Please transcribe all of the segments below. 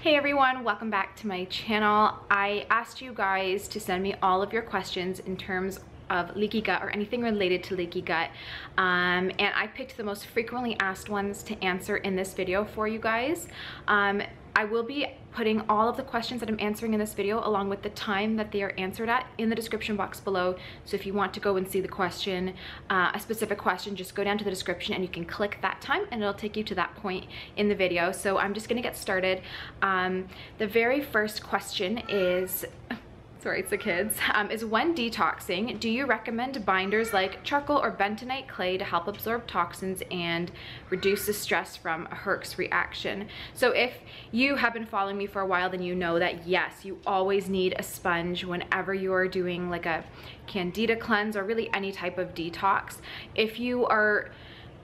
Hey everyone, welcome back to my channel. I asked you guys to send me all of your questions in terms of leaky gut or anything related to leaky gut, and I picked the most frequently asked ones to answer in this video for you guys. I will be putting all of the questions that I'm answering in this video along with the time that they are answered at in the description box below. So if you want to go and see the question, a specific question, just go down to the description and you can click that time and it'll take you to that point in the video. So I'm just gonna get started. The very first question is, sorry, it's the kids, is when detoxing, do you recommend binders like charcoal or bentonite clay to help absorb toxins and reduce the stress from a Herx reaction? So if you have been following me for a while, then you know that yes, you always need a sponge whenever you are doing like a candida cleanse or really any type of detox. If you are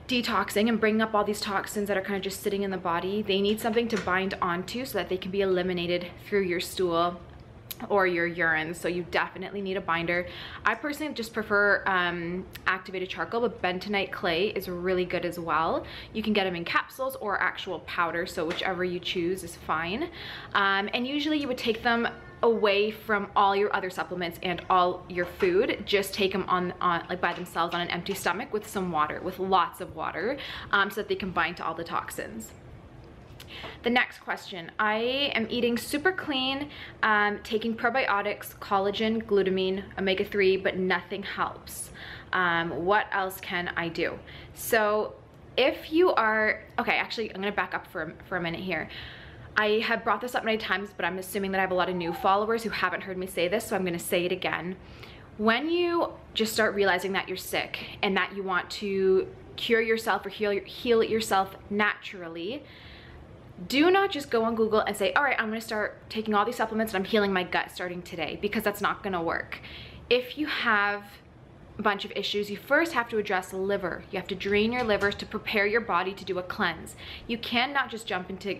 detoxing and bringing up all these toxins that are kind of just sitting in the body, they need something to bind onto so that they can be eliminated through your stool or your urine. So you definitely need a binder. I personally just prefer activated charcoal, but bentonite clay is really good as well. You can get them in capsules or actual powder, so whichever you choose is fine. And usually you would take them away from all your other supplements and all your food. Just take them on like by themselves on an empty stomach with some water, with lots of water, so that they can bind to all the toxins. The next question, I am eating super clean, taking probiotics, collagen, glutamine, omega-3, but nothing helps. What else can I do? So if you are, okay, actually I'm gonna back up for a minute here. I have brought this up many times, but I'm assuming that I have a lot of new followers who haven't heard me say this, so I'm gonna say it again. When you just start realizing that you're sick and that you want to cure yourself or heal it yourself naturally, do not just go on Google and say, all right, I'm gonna start taking all these supplements and I'm healing my gut starting today, because that's not gonna work. If you have a bunch of issues, you first have to address the liver. You have to drain your liver to prepare your body to do a cleanse. You cannot just jump into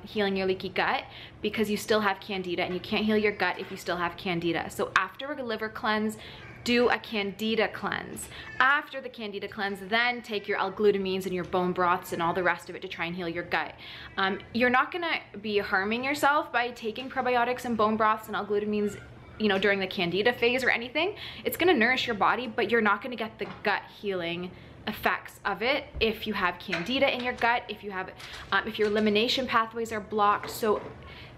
healing your leaky gut because you still have candida, and you can't heal your gut if you still have candida. So after a liver cleanse, do a candida cleanse. After the candida cleanse, then take your L-glutamines and your bone broths and all the rest of it to try and heal your gut. You're not gonna be harming yourself by taking probiotics and bone broths and L-glutamines, you know, during the candida phase or anything. It's gonna nourish your body, but you're not gonna get the gut healing effects of it if you have candida in your gut, if you have, if your elimination pathways are blocked. So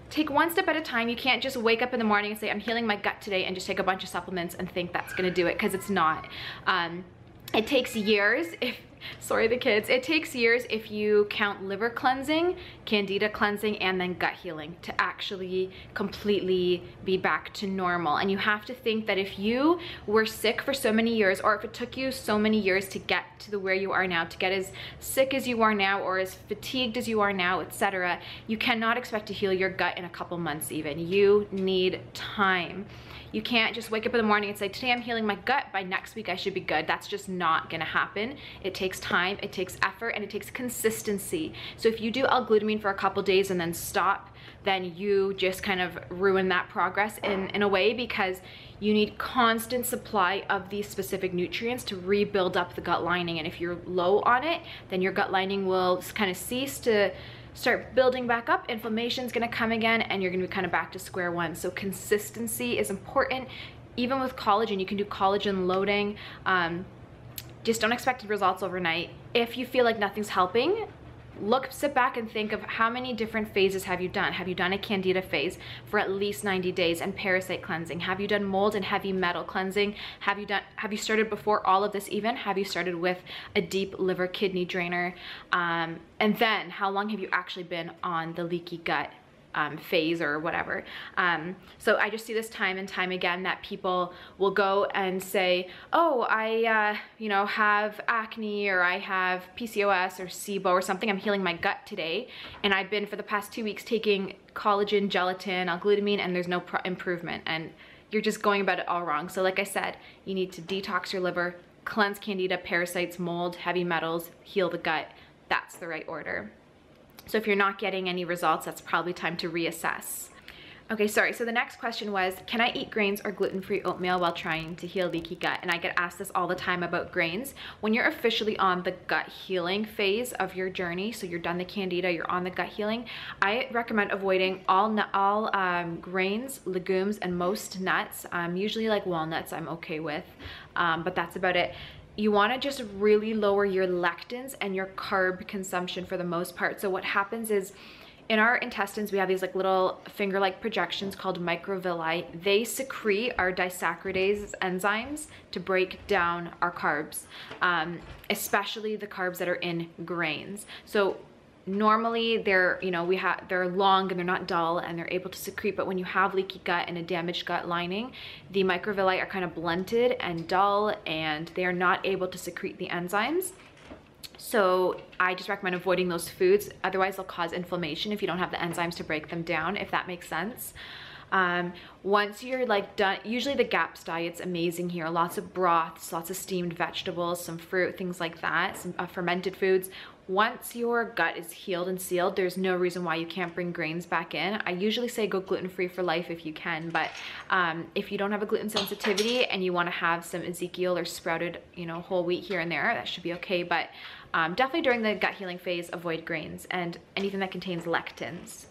take one step at a time. You can't just wake up in the morning and say, I'm healing my gut today, and just take a bunch of supplements and think that's gonna do it, because it's not. It takes years, sorry the kids, it takes years if you count liver cleansing, candida cleansing, and then gut healing to actually completely be back to normal. And you have to think that if you were sick for so many years, or if it took you so many years to get to where you are now, to get as sick as you are now, or as fatigued as you are now, etc., you cannot expect to heal your gut in a couple months even. You need time. You can't just wake up in the morning and say, today I'm healing my gut, by next week I should be good. That's just not gonna happen. It takes time, it takes effort, and it takes consistency. So if you do L-glutamine for a couple days and then stop, then you just kind of ruin that progress in a way, because you need constant supply of these specific nutrients to rebuild up the gut lining. And if you're low on it, then your gut lining will kind of cease to start building back up, inflammation's gonna come again, and you're gonna be kind of back to square one. So consistency is important. Even with collagen, you can do collagen loading. Just don't expect results overnight. If you feel like nothing's helping, sit back and think of how many different phases have you done. Have you done a candida phase for at least 90 days and parasite cleansing? Have you done mold and heavy metal cleansing? Have you started before all of this even? Have you started with a deep liver kidney drainer? And then how long have you actually been on the leaky gut phase or whatever? So I just see this time and time again that people will go and say, oh, I you know, have acne, or I have PCOS or SIBO or something, I'm healing my gut today, and I've been for the past 2 weeks taking collagen, gelatin, L-glutamine, and there's no improvement, and you're just going about it all wrong. So like I said, you need to detox your liver, cleanse candida, parasites, mold, heavy metals, heal the gut. That's the right order. So if you're not getting any results, that's probably time to reassess. Okay, sorry. So the next question was, can I eat grains or gluten-free oatmeal while trying to heal leaky gut? And I get asked this all the time about grains. When you're officially on the gut healing phase of your journey, so you're done the candida, you're on the gut healing, I recommend avoiding all grains, legumes, and most nuts. Usually like walnuts I'm okay with, but that's about it. You want to just really lower your lectins and your carb consumption for the most part. So what happens is, in our intestines, we have these like little finger-like projections called microvilli. They secrete our disaccharidase enzymes to break down our carbs, especially the carbs that are in grains. So normally they're, they're long and they're not dull and they're able to secrete, but when you have leaky gut and a damaged gut lining, the microvilli are kind of blunted and dull and they are not able to secrete the enzymes. So I just recommend avoiding those foods. Otherwise they'll cause inflammation if you don't have the enzymes to break them down, if that makes sense. Once you're like done, usually the GAPS diet's amazing here. Lots of broths, lots of steamed vegetables, some fruit, things like that, some fermented foods. Once your gut is healed and sealed, there's no reason why you can't bring grains back in. I usually say go gluten-free for life if you can, but if you don't have a gluten sensitivity and you want to have some Ezekiel or sprouted, whole wheat here and there, that should be okay. But definitely during the gut healing phase, avoid grains and anything that contains lectins.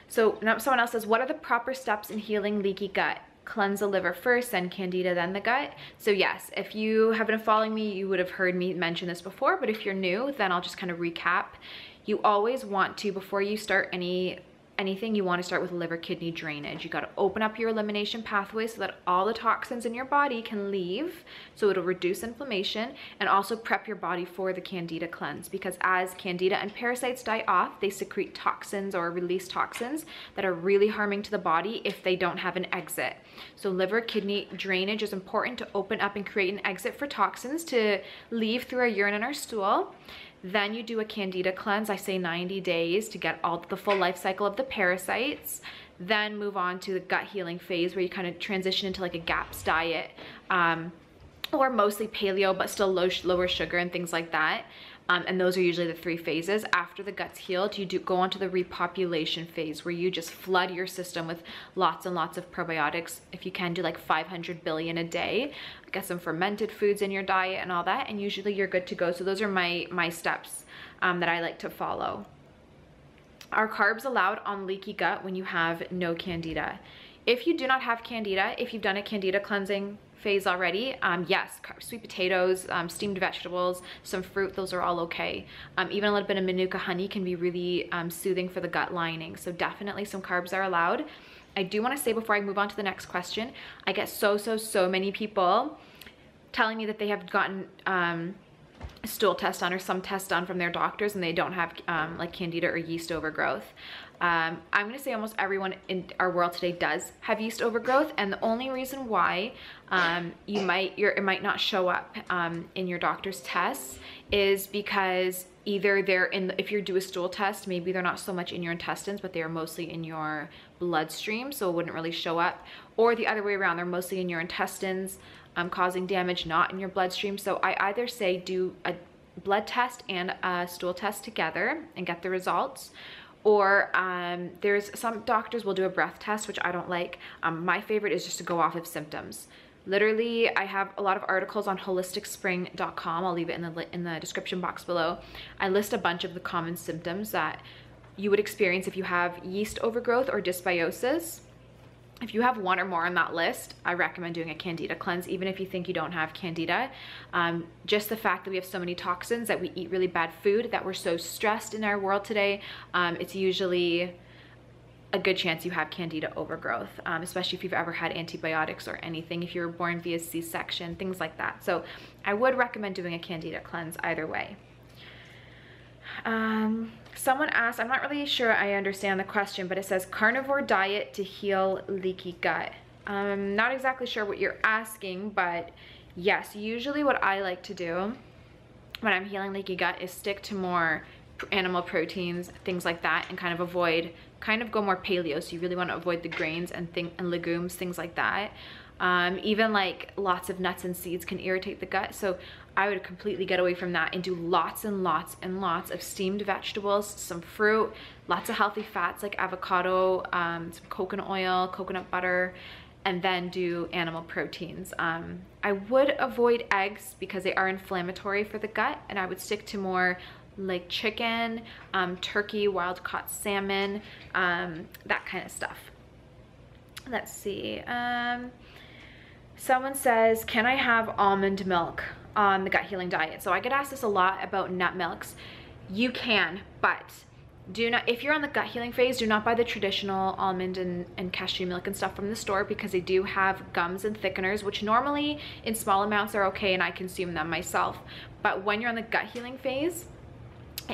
So now someone else says, what are the proper steps in healing leaky gut? Cleanse the liver first, then candida, then the gut. So yes, if you have been following me, you would have heard me mention this before, but if you're new, then I'll just kind of recap. You always want to, before you start anything, you want to start with liver kidney drainage. You got to open up your elimination pathway so that all the toxins in your body can leave, so it'll reduce inflammation, and also prep your body for the candida cleanse, because as candida and parasites die off, they secrete toxins or release toxins that are really harming to the body if they don't have an exit. So liver kidney drainage is important to open up and create an exit for toxins to leave through our urine and our stool. Then you do a candida cleanse, I say 90 days to get all the full life cycle of the parasites. Then move on to the gut healing phase where you kind of transition into like a GAPS diet, or mostly paleo, but still lower sugar and things like that. And those are usually the 3 phases. After the gut's healed, you go on to the repopulation phase where you just flood your system with lots and lots of probiotics. If you can, do like 500 billion a day. Get some fermented foods in your diet and all that, and usually you're good to go. So those are my steps that I like to follow. Are carbs allowed on leaky gut when you have no candida? If you do not have candida, if you've done a candida cleansing phase already, yes, sweet potatoes, steamed vegetables, some fruit, those are all okay. Even a little bit of manuka honey can be really soothing for the gut lining. So definitely some carbs are allowed. I do want to say before I move on to the next question, I get so many people telling me that they have gotten a stool test done or some test done from their doctors and they don't have like candida or yeast overgrowth. I'm gonna say almost everyone in our world today does have yeast overgrowth, and the only reason why it might not show up in your doctor's tests is because either if you do a stool test, maybe they're not so much in your intestines, but they are mostly in your bloodstream, so it wouldn't really show up, or the other way around, they're mostly in your intestines, causing damage, not in your bloodstream. So I either say do a blood test and a stool test together and get the results, or there's some doctors will do a breath test, which I don't like. My favorite is just to go off of symptoms. Literally, I have a lot of articles on holisticspring.com. I'll leave it in the description box below. I list a bunch of the common symptoms that you would experience if you have yeast overgrowth or dysbiosis. If you have one or more on that list, I recommend doing a candida cleanse, even if you think you don't have candida. Just the fact that we have so many toxins, that we eat really bad food, that we're so stressed in our world today, it's usually a good chance you have candida overgrowth, especially if you've ever had antibiotics or anything, if you were born via C-section, things like that. So I would recommend doing a candida cleanse either way. Someone asked, I'm not really sure I understand the question, but it says carnivore diet to heal leaky gut. I'm not exactly sure what you're asking, but yes, usually what I like to do when I'm healing leaky gut is stick to more animal proteins, things like that, and kind of go more paleo. So you really want to avoid the grains and legumes, things like that. Even like lots of nuts and seeds can irritate the gut. So I would completely get away from that and do lots and lots and lots of steamed vegetables, some fruit, lots of healthy fats like avocado, some coconut oil, coconut butter, and then do animal proteins. I would avoid eggs because they are inflammatory for the gut, and I would stick to more like chicken, turkey, wild caught salmon, that kind of stuff. Let's see. Someone says, can I have almond milk on the gut healing diet? So I get asked this a lot about nut milks. You can, but do not, if you're on the gut healing phase, do not buy the traditional almond and cashew milk and stuff from the store, because they do have gums and thickeners, which normally in small amounts are okay and I consume them myself. But when you're on the gut healing phase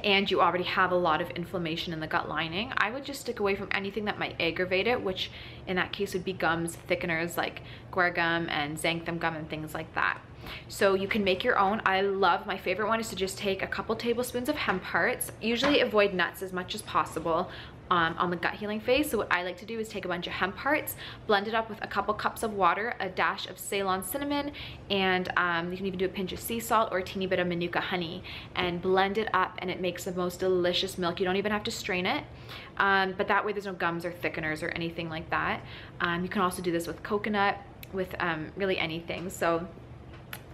and you already have a lot of inflammation in the gut lining, I would just stick away from anything that might aggravate it, which in that case would be gums, thickeners like guar gum and xanthan gum and things like that. So you can make your own. My favorite one is to just take a couple tablespoons of hemp hearts. Usually avoid nuts as much as possible on the gut healing phase. So what I like to do is take a bunch of hemp hearts, blend it up with a couple cups of water, a dash of Ceylon cinnamon, and you can even do a pinch of sea salt or a teeny bit of Manuka honey, and blend it up, and it makes the most delicious milk. You don't even have to strain it, but that way there's no gums or thickeners or anything like that. You can also do this with coconut, with really anything. So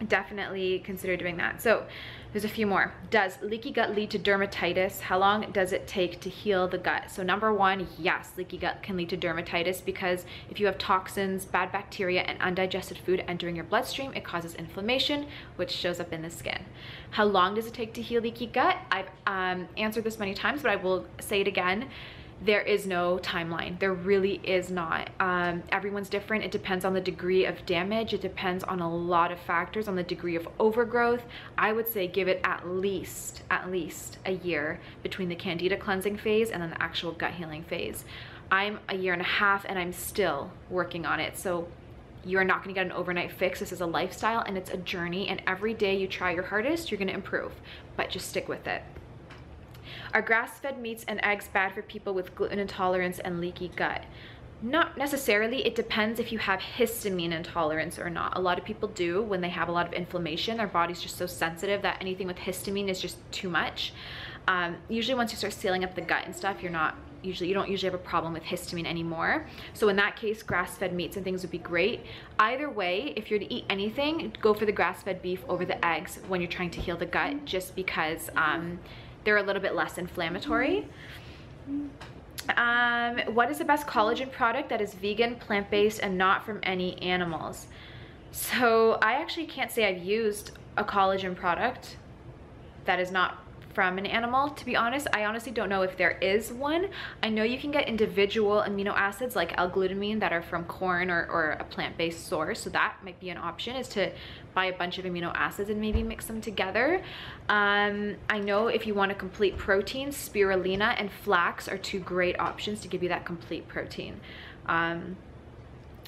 definitely consider doing that. So there's a few more. Does leaky gut lead to dermatitis? How long does it take to heal the gut? So number one, yes, leaky gut can lead to dermatitis because if you have toxins, bad bacteria, and undigested food entering your bloodstream, it causes inflammation, which shows up in the skin. How long does it take to heal leaky gut? I've answered this many times, but I will say it again. There is no timeline. There really is not. Everyone's different. It depends on the degree of damage. It depends on a lot of factors, on the degree of overgrowth. I would say give it at least a year between the candida cleansing phase and then the actual gut healing phase. I'm a year and a half and I'm still working on it. So you're not gonna get an overnight fix. This is a lifestyle and it's a journey, and every day you try your hardest, you're gonna improve, but just stick with it. Are grass-fed meats and eggs bad for people with gluten intolerance and leaky gut? Not necessarily. It depends if you have histamine intolerance or not. A lot of people do when they have a lot of inflammation. Their body's just so sensitive that anything with histamine is just too much. Usually once you start sealing up the gut and stuff, you don't usually have a problem with histamine anymore. So in that case, grass-fed meats and things would be great. Either way, if you're to eat anything, go for the grass-fed beef over the eggs when you're trying to heal the gut, just because they're a little bit less inflammatory. What is the best collagen product that is vegan, plant-based, and not from any animals? So I actually can't say I've used a collagen product that is not from an animal, to be honest. I honestly don't know if there is one. I know you can get individual amino acids like L-glutamine that are from corn or a plant-based source, so that might be an option, is to buy a bunch of amino acids and maybe mix them together. I know if you want a complete protein, spirulina and flax are two great options to give you that complete protein.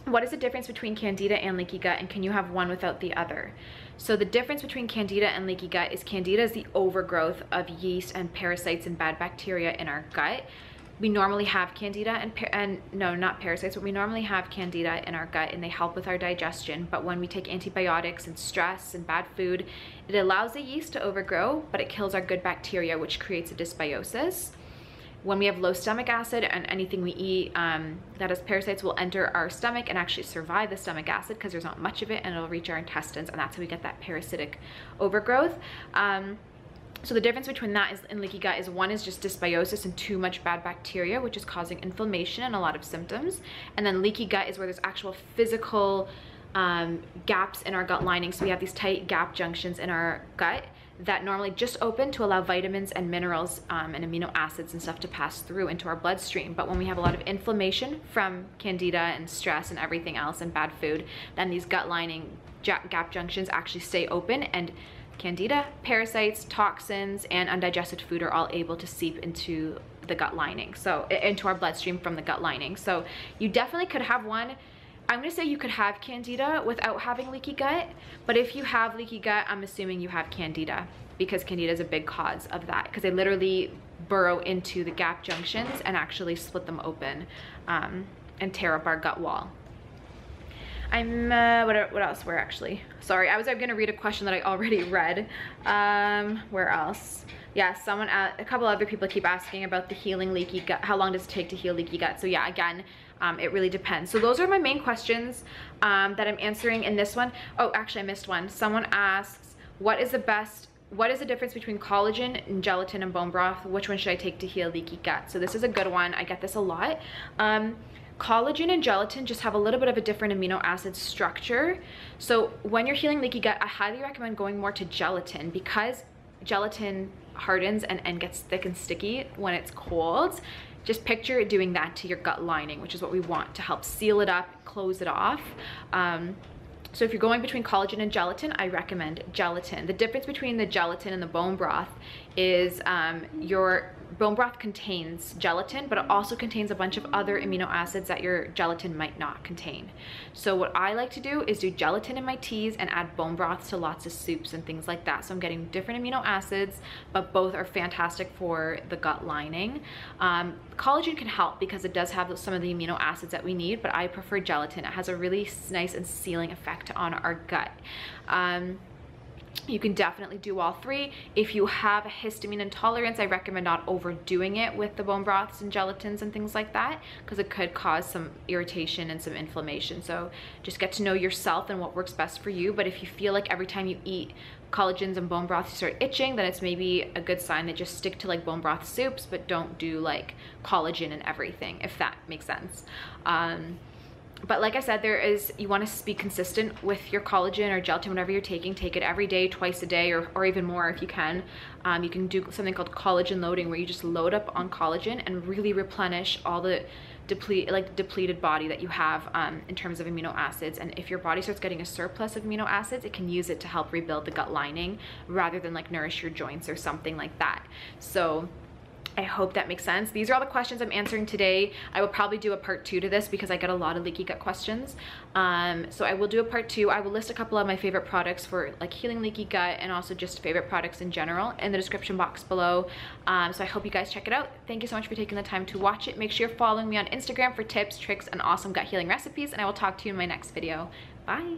What is the difference between candida and leaky gut, and can you have one without the other? So the difference between candida and leaky gut is candida is the overgrowth of yeast and parasites and bad bacteria in our gut. We normally have candida no, not parasites, but we normally have candida in our gut and they help with our digestion. But when we take antibiotics and stress and bad food, it allows the yeast to overgrow, but it kills our good bacteria, which creates a dysbiosis. When we have low stomach acid and anything we eat that has parasites will enter our stomach and actually survive the stomach acid because there's not much of it, and it'll reach our intestines, and that's how we get that parasitic overgrowth. So the difference between that and leaky gut is one is just dysbiosis and too much bad bacteria, which is causing inflammation and a lot of symptoms. And then leaky gut is where there's actual physical gaps in our gut lining. So we have these tight gap junctions in our gut that normally just open to allow vitamins and minerals and amino acids and stuff to pass through into our bloodstream. But when we have a lot of inflammation from candida and stress and everything else and bad food, then these gut lining gap junctions actually stay open, and candida, parasites, toxins, and undigested food are all able to seep into the gut lining, so into our bloodstream from the gut lining. So you definitely could have one. I'm gonna say you could have candida without having leaky gut, but if you have leaky gut, I'm assuming you have candida, because candida is a big cause of that, because they literally burrow into the gap junctions and actually split them open and tear up our gut wall. what else? Where actually? Sorry, I was gonna read a question that I already read. Where else? Yeah, a couple other people keep asking about the healing leaky gut. How long does it take to heal leaky gut? So yeah, again, it really depends. So those are my main questions that I'm answering in this one. Oh, actually I missed one. Someone asks, what is the difference between collagen and gelatin and bone broth? Which one should I take to heal leaky gut? So this is a good one. I get this a lot. Collagen and gelatin just have a little bit of a different amino acid structure. So when you're healing leaky gut, I highly recommend going more to gelatin, because gelatin hardens and gets thick and sticky when it's cold. Just picture doing that to your gut lining, which is what we want to help seal it up, close it off. So if you're going between collagen and gelatin, I recommend gelatin. The difference between the gelatin and the bone broth is your bone broth contains gelatin, but it also contains a bunch of other amino acids that your gelatin might not contain. So what I like to do is do gelatin in my teas and add bone broths to lots of soups and things like that. So I'm getting different amino acids, but both are fantastic for the gut lining. Collagen can help because it does have some of the amino acids that we need, but I prefer gelatin. It has a really nice and sealing effect on our gut. You can definitely do all three. If you have a histamine intolerance, I recommend not overdoing it with the bone broths and gelatins and things like that, because it could cause some irritation and some inflammation. So just get to know yourself and what works best for you. But if you feel like every time you eat collagens and bone broths you start itching, then it's maybe a good sign to just stick to like bone broth soups, but don't do like collagen and everything, if that makes sense. But like I said, you want to be consistent with your collagen or gelatin, whatever you're taking. Take it every day, twice a day, or even more if you can. You can do something called collagen loading, where you just load up on collagen and really replenish all the depleted body that you have in terms of amino acids. And if your body starts getting a surplus of amino acids, it can use it to help rebuild the gut lining rather than like nourish your joints or something like that. So I hope that makes sense. These are all the questions I'm answering today. I will probably do a part 2 to this because I get a lot of leaky gut questions. So I will do a part 2. I will list a couple of my favorite products for like healing leaky gut, and also just favorite products in general in the description box below. So I hope you guys check it out. Thank you so much for taking the time to watch it. Make sure you're following me on Instagram for tips, tricks, and awesome gut healing recipes, and I will talk to you in my next video. Bye.